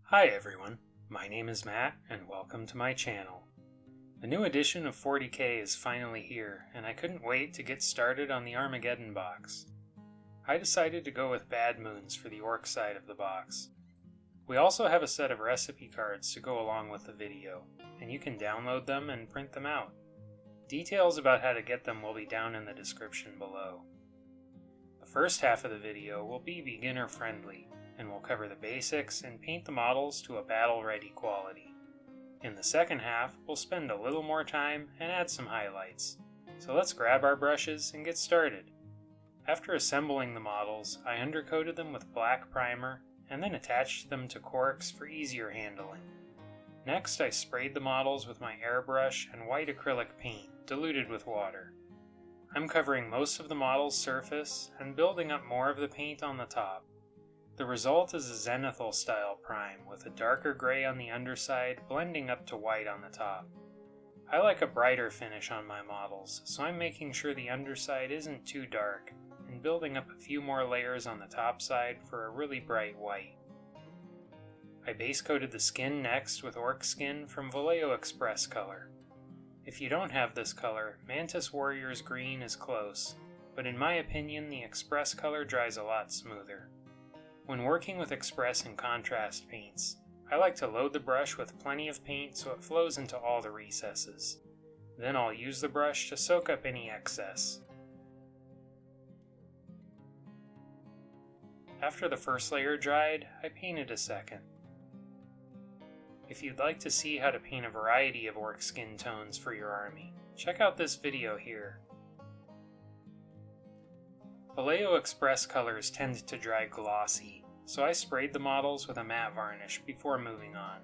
Hi everyone, my name is Matt and welcome to my channel. The new edition of 40k is finally here and I couldn't wait to get started on the Armageddon box. I decided to go with Bad Moons for the orc side of the box. We also have a set of recipe cards to go along with the video, and you can download them and print them out. Details about how to get them will be down in the description below. The first half of the video will be beginner friendly, and we'll cover the basics and paint the models to a battle-ready quality. In the second half, we'll spend a little more time and add some highlights. So let's grab our brushes and get started. After assembling the models, I undercoated them with black primer and then attached them to corks for easier handling. Next, I sprayed the models with my airbrush and white acrylic paint, diluted with water. I'm covering most of the model's surface and building up more of the paint on the top. The result is a Zenithal style prime with a darker gray on the underside blending up to white on the top. I like a brighter finish on my models, so I'm making sure the underside isn't too dark and building up a few more layers on the top side for a really bright white. I base coated the skin next with orc skin from Vallejo Xpress color. If you don't have this color, Mantis Warrior's green is close, but in my opinion the Express color dries a lot smoother. When working with Xpress and contrast paints, I like to load the brush with plenty of paint so it flows into all the recesses. Then I'll use the brush to soak up any excess. After the first layer dried, I painted a second. If you'd like to see how to paint a variety of orc skin tones for your army, check out this video here. Vallejo Xpress colors tend to dry glossy, so I sprayed the models with a matte varnish before moving on.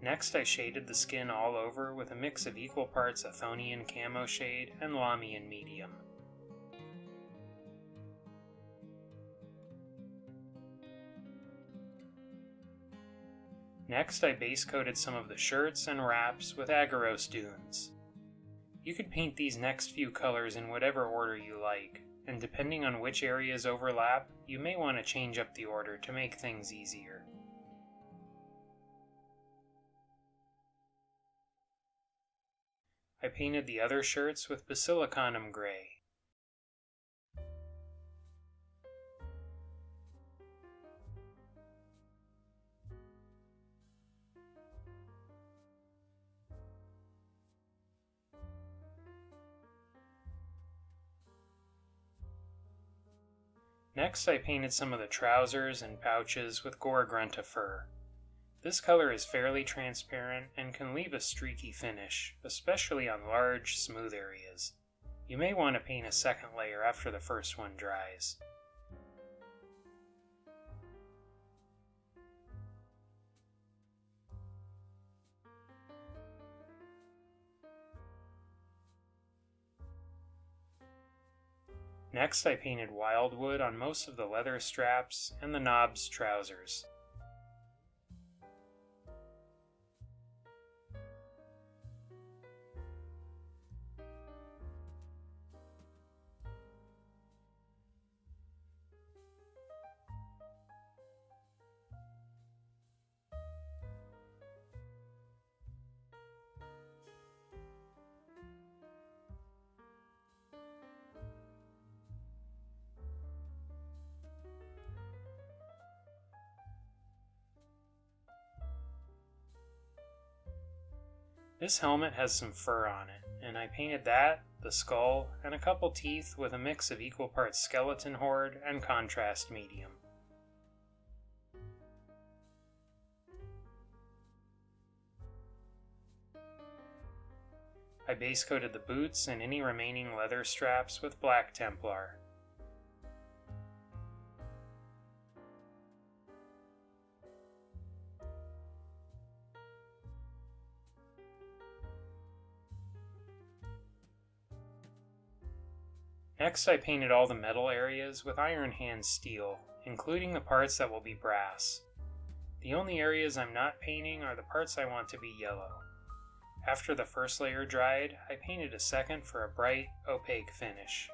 Next I shaded the skin all over with a mix of equal parts Athonian Camo Shade and Lamian Medium. Next I base coated some of the shirts and wraps with Aggaros Dunes. You could paint these next few colors in whatever order you like, and depending on which areas overlap, you may want to change up the order to make things easier. I painted the other shirts with Basilicanum gray. Next I painted some of the trousers and pouches with Gore-Grunta fur. This color is fairly transparent and can leave a streaky finish, especially on large, smooth areas. You may want to paint a second layer after the first one dries. Next I painted Wyldwood on most of the leather straps and the knobs trousers. This helmet has some fur on it, and I painted that, the skull, and a couple teeth with a mix of equal parts skeleton horde and contrast medium. I base coated the boots and any remaining leather straps with black Templar. Next I painted all the metal areas with Iron Hand steel, including the parts that will be brass. The only areas I'm not painting are the parts I want to be yellow. After the first layer dried, I painted a second for a bright, opaque finish.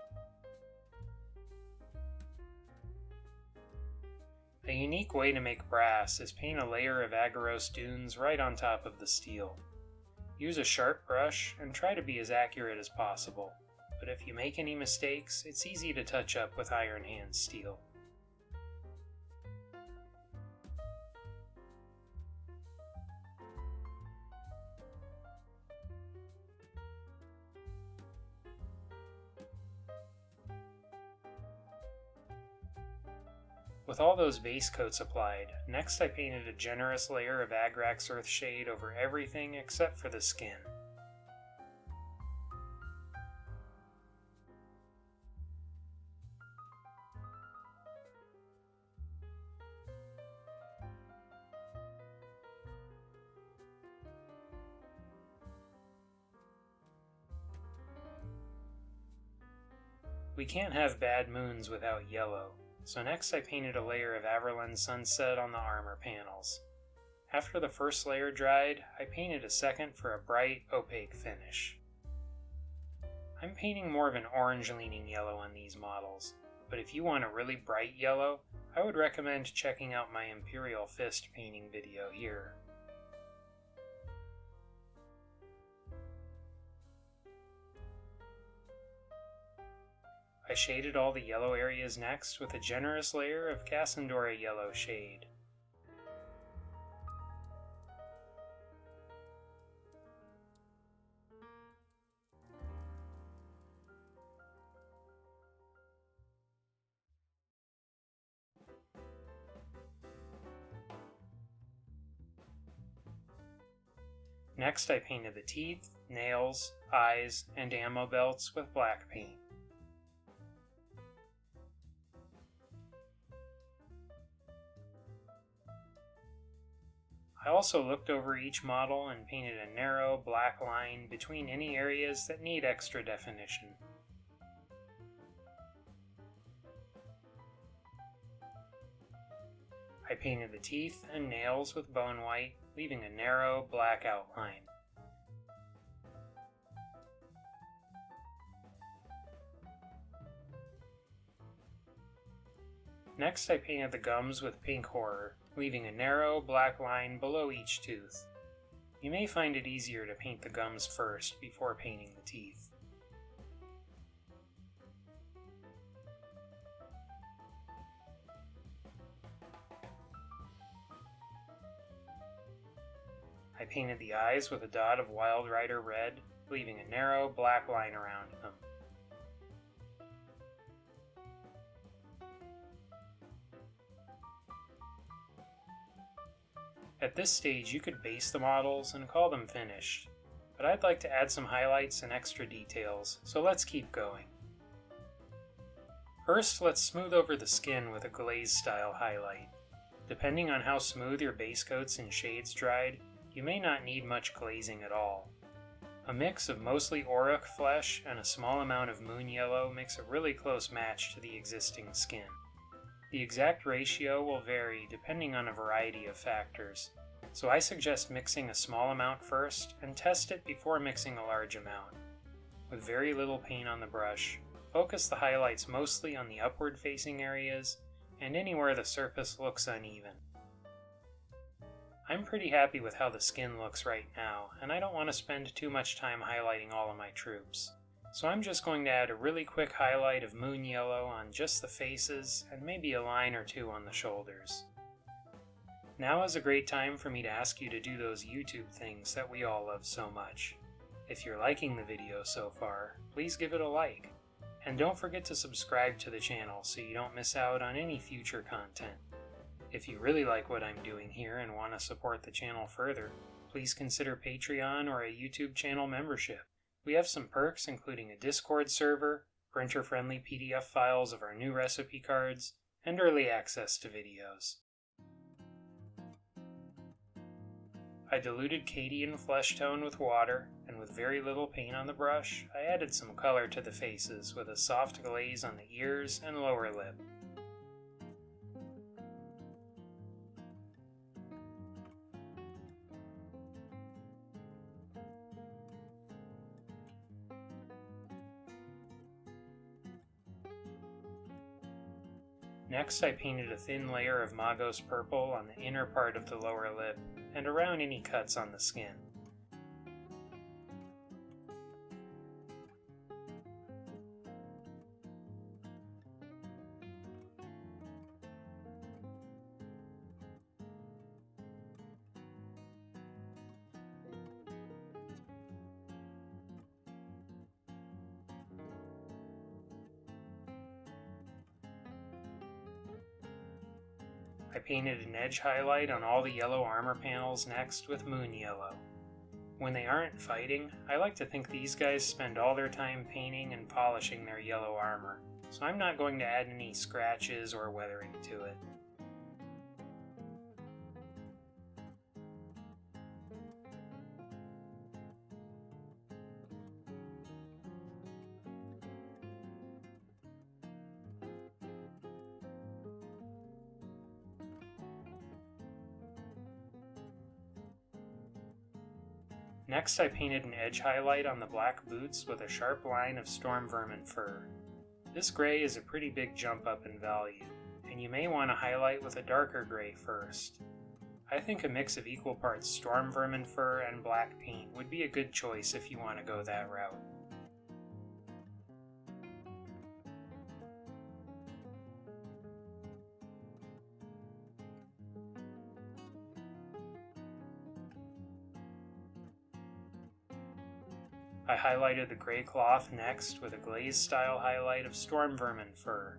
A unique way to make brass is paint a layer of Aggaros dunes right on top of the steel. Use a sharp brush and try to be as accurate as possible, but if you make any mistakes, it's easy to touch up with iron hand steel. With all those base coats applied, next I painted a generous layer of Aggaros Earth Shade over everything except for the skin. We can't have bad moons without yellow, so next I painted a layer of Averland Sunset on the armor panels. After the first layer dried, I painted a second for a bright, opaque finish. I'm painting more of an orange-leaning yellow on these models, but if you want a really bright yellow, I would recommend checking out my Imperial Fist painting video here. I shaded all the yellow areas next with a generous layer of Cassandora Yellow shade. Next I painted the teeth, nails, eyes, and ammo belts with black paint. I also looked over each model and painted a narrow black line between any areas that need extra definition. I painted the teeth and nails with Bonewhite, leaving a narrow black outline. Next I painted the gums with Pink Horror, leaving a narrow black line below each tooth. You may find it easier to paint the gums first before painting the teeth. I painted the eyes with a dot of Wild Rider red, leaving a narrow black line around them. At this stage you could base the models and call them finished, but I'd like to add some highlights and extra details, so let's keep going. First, let's smooth over the skin with a glaze style highlight. Depending on how smooth your base coats and shades dried, you may not need much glazing at all. A mix of mostly Orruk flesh and a small amount of moon yellow makes a really close match to the existing skin. The exact ratio will vary depending on a variety of factors, so I suggest mixing a small amount first and test it before mixing a large amount. With very little paint on the brush, focus the highlights mostly on the upward facing areas and anywhere the surface looks uneven. I'm pretty happy with how the skin looks right now, and I don't want to spend too much time highlighting all of my troops. So I'm just going to add a really quick highlight of moon yellow on just the faces and maybe a line or two on the shoulders. Now is a great time for me to ask you to do those YouTube things that we all love so much. If you're liking the video so far, please give it a like. And don't forget to subscribe to the channel so you don't miss out on any future content. If you really like what I'm doing here and want to support the channel further, please consider Patreon or a YouTube channel membership. We have some perks including a Discord server, printer-friendly PDF files of our new recipe cards, and early access to videos. I diluted Cadian flesh tone with water, and with very little paint on the brush, I added some color to the faces with a soft glaze on the ears and lower lip. Next, I painted a thin layer of Magos purple on the inner part of the lower lip and around any cuts on the skin. I painted an edge highlight on all the yellow armor panels next with moon yellow. When they aren't fighting, I like to think these guys spend all their time painting and polishing their yellow armor, so I'm not going to add any scratches or weathering to it. Next, I painted an edge highlight on the black boots with a sharp line of storm vermin fur. This gray is a pretty big jump up in value, and you may want to highlight with a darker gray first. I think a mix of equal parts storm vermin fur and black paint would be a good choice if you want to go that route. I highlighted the gray cloth next with a glaze style highlight of storm vermin fur.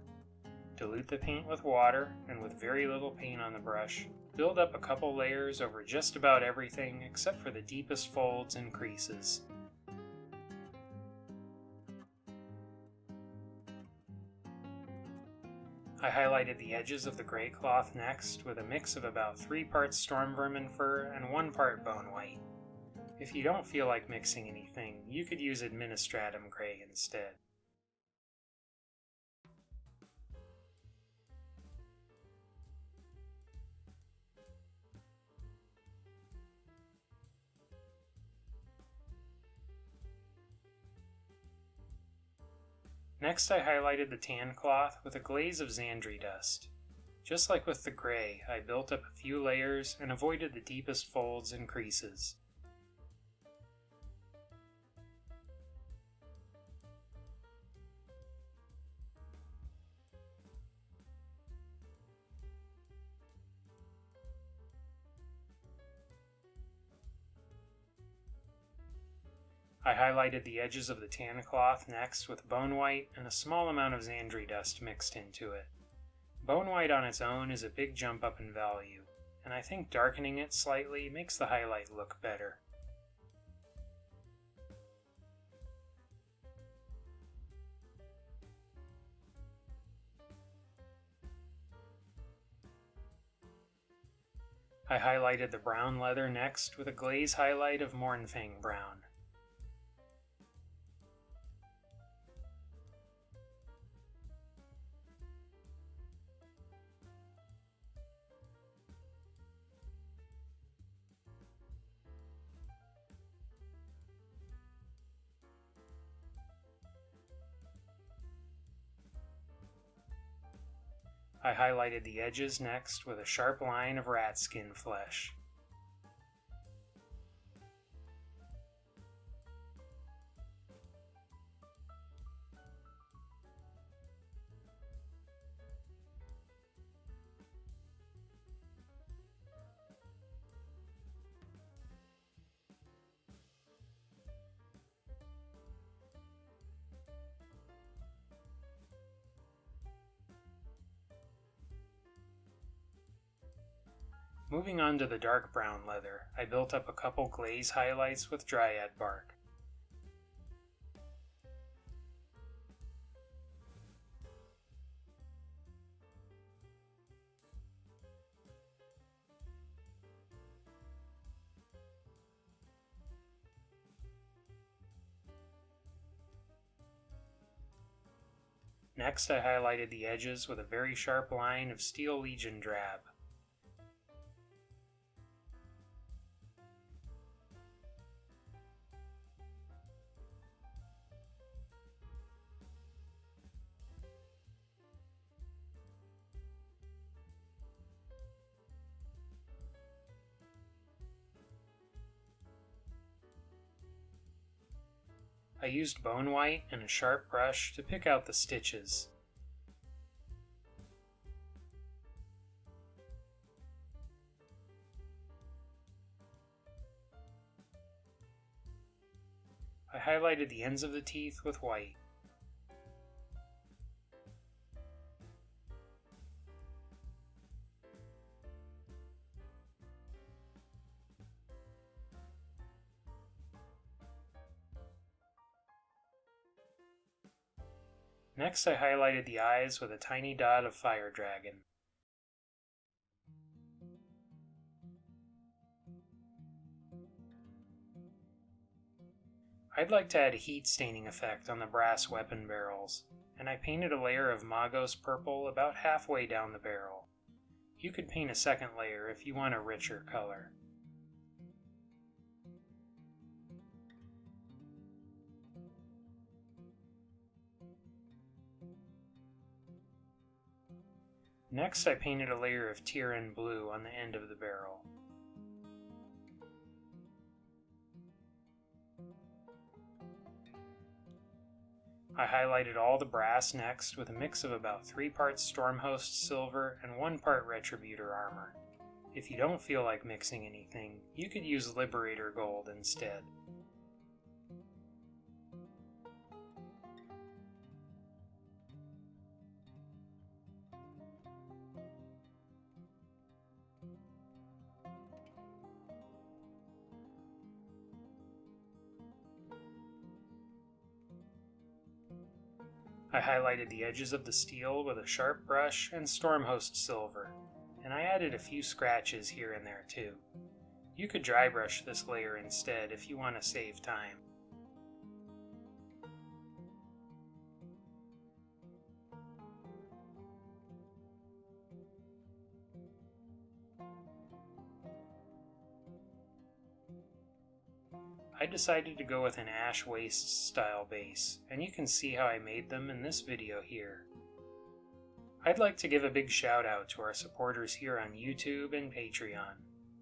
Dilute the paint with water, and with very little paint on the brush, build up a couple layers over just about everything except for the deepest folds and creases. I highlighted the edges of the gray cloth next with a mix of about 3 parts storm vermin fur and 1 part Bonewhite. If you don't feel like mixing anything, you could use Administratum Gray instead. Next, I highlighted the tan cloth with a glaze of Xandri dust. Just like with the gray, I built up a few layers and avoided the deepest folds and creases. I highlighted the edges of the tan cloth next with Bonewhite and a small amount of Xandri dust mixed into it. Bonewhite on its own is a big jump up in value, and I think darkening it slightly makes the highlight look better. I highlighted the brown leather next with a glaze highlight of Mournfang brown. I highlighted the edges next with a sharp line of rat skin flesh. Moving on to the dark brown leather, I built up a couple glaze highlights with dryad bark. Next, I highlighted the edges with a very sharp line of Steel Legion drab. I used Bonewhite and a sharp brush to pick out the stitches. I highlighted the ends of the teeth with white. Next, I highlighted the eyes with a tiny dot of Fire Dragon. I'd like to add a heat staining effect on the brass weapon barrels, and I painted a layer of Magos purple about halfway down the barrel. You could paint a second layer if you want a richer color. Next, I painted a layer of Tyrian blue on the end of the barrel. I highlighted all the brass next with a mix of about 3 parts Stormhost silver and 1 part Retributor armor. If you don't feel like mixing anything, you could use Liberator gold instead. I highlighted the edges of the steel with a sharp brush and Stormhost silver, and I added a few scratches here and there too. You could dry brush this layer instead if you want to save time. I decided to go with an ash waste style base, and you can see how I made them in this video here. I'd like to give a big shout out to our supporters here on YouTube and Patreon.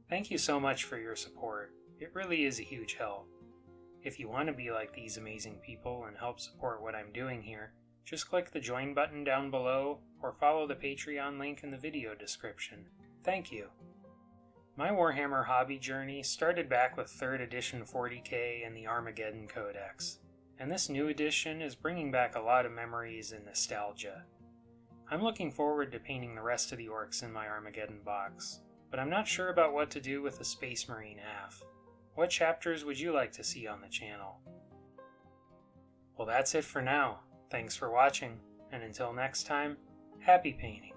Thank you so much for your support. It really is a huge help. If you want to be like these amazing people and help support what I'm doing here, just click the join button down below or follow the Patreon link in the video description. Thank you. My Warhammer hobby journey started back with 3rd edition 40k and the Armageddon Codex, and this new edition is bringing back a lot of memories and nostalgia. I'm looking forward to painting the rest of the orcs in my Armageddon box, but I'm not sure about what to do with the Space Marine half. What chapters would you like to see on the channel? Well, that's it for now. Thanks for watching, and until next time, happy painting!